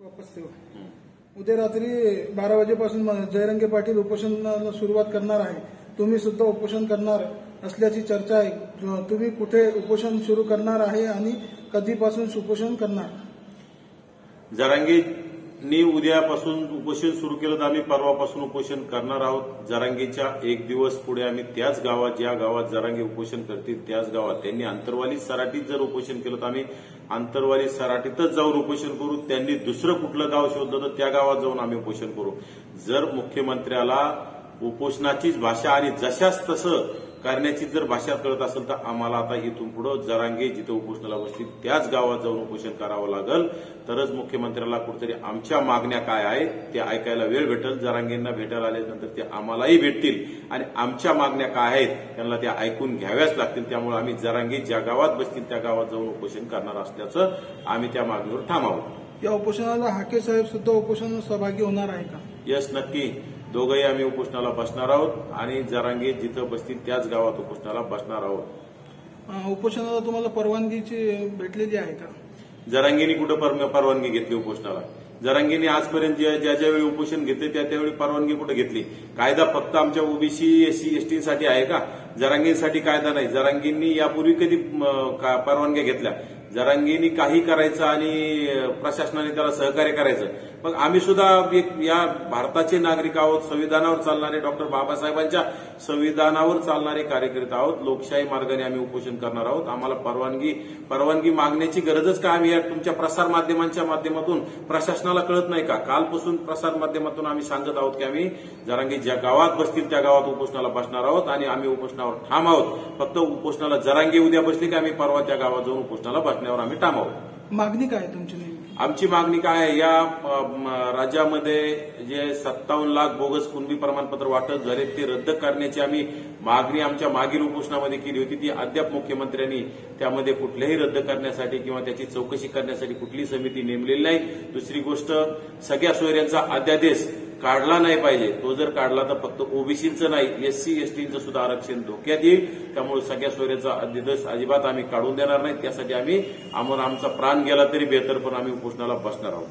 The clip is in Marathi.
वापस ठेवा. उद्या रात्री 12 वाजेपासून जयरंगे पाटील उपोषणाला सुरुवात करणार आहे. तुम्ही सुद्धा उपोषण करणार असल्याची चर्चा आहे. तुम्ही कुठे उपोषण सुरू करणार आहे आणि कधीपासून उपोषण करणार? जरांगेंनी उद्यापासून उपोषण सुरू केलं तर आम्ही परवापासून उपोषण करणार आहोत. जरांगेच्या एक दिवस पुढे आम्ही त्याच गावात, ज्या गावात जरांगे उपोषण करतील त्याच गावात, त्यांनी आंतरवाली सराटीत जर उपोषण केलं तर आम्ही आंतरवाली सराटीतच जाऊन उपोषण करू. त्यांनी दुसरं कुठलं गाव शोधलं तर त्या गावात जाऊन आम्ही उपोषण करू. जर मुख्यमंत्र्याला उपोषणाचीच भाषा आणि जशाच तसं करण्याची जर भाषा कळत असेल तर आम्हाला आता इथून पुढे जरांगे जिथं उपोषणाला बसतील त्याच गावात जाऊन उपोषण करावं लागेल. तरच मुख्यमंत्र्याला कुठेतरी आमच्या मागण्या काय आहेत ते ऐकायला वेळ भेटेल. जरांगेंना भेटायला आल्यानंतर ते आम्हालाही भेटतील आणि आमच्या मागण्या काय आहेत त्यांना त्या ऐकून घ्याव्याच लागतील. त्यामुळे आम्ही जरांगे ज्या गावात बसतील त्या गावात जाऊन उपोषण करणार असल्याचं आम्ही त्या मागणीवर ठाम आहोत. या उपोषणाला हाके साहेब सुद्धा उपोषणात सहभागी होणार आहे का? यस, नक्की. दोघंही आम्ही उपोषणाला बसणार आहोत आणि जरांगे जिथं बसतील त्याच गावात उपोषणाला बसणार आहोत. उपोषणाला तुम्हाला परवानगीची भेटलेली आहे का? जरांगेंनी कुठं परवानगी घेतली उपोषणाला? जरांगेंनी आजपर्यंत ज्या ज्यावेळी उपोषण घेतले त्या त्यावेळी परवानगी कुठं घेतली? कायदा फक्त आमच्या ओबीसी, एससी, एसटीसाठी आहे का? जरांगेंसाठी कायदा नाही. जरांगेंनी यापूर्वी कधी परवानग्या घेतल्या? जरांगेंनी काही करायचं आणि प्रशासनाने त्याला सहकार्य करायचं. मग आम्ही सुद्धा या भारताचे नागरिक आहोत, संविधानावर चालणारे, डॉक्टर बाबासाहेबांच्या संविधानावर चालणारे कार्यकर्ते आहोत. लोकशाही मार्गाने आम्ही उपोषण करणार आहोत. आम्हाला परवानगी मागण्याची गरजच काय? आम्ही या तुमच्या प्रसार माध्यमांच्या माध्यमातून प्रशासनाला कळत नाही का? कालपासून प्रसार माध्यमातून आम्ही सांगत आहोत की आम्ही जरांगे ज्या गावात बसतील त्या गावात उपोषणाला बसणार आहोत आणि आम्ही उपोषणावर ठाम आहोत. फक्त उपोषणाला जरांगे उद्या बसली की आम्ही परवा त्या गावात जाऊन उपोषणाला बसण्यावर आम्ही ठाम आहोत. मागणी काय तुमची नेमकी? आमची मागणी काय आहे? या राज्यामध्ये जे 57 लाख बोगस कुणबी प्रमाणपत्र वाटप झाले ते रद्द करण्याची आम्ही मागणी आमच्या मागील उपोषणामध्ये केली होती. ती अद्याप मुख्यमंत्र्यांनी त्यामध्ये कुठल्याही रद्द करण्यासाठी किंवा त्याची चौकशी करण्यासाठी कुठली समिती नेमलेली नाही. दुसरी गोष्ट, सगळ्या सोयऱ्यांचा अध्यादेश काढला नाही पाहिजे. तो जर काढला तर फक्त ओबीसीचं नाही, एससी, एसटीचं सुद्धा आरक्षण धोक्यात येईल. त्यामुळे सगळ्या सोयऱ्यांचा अध्यादेश अजिबात आम्ही काढून देणार नाही. त्यासाठी आम्हाला आमचा प्राण गेला तरी बेहतर, पण आम्ही उपोषणाला बसणार आहोत.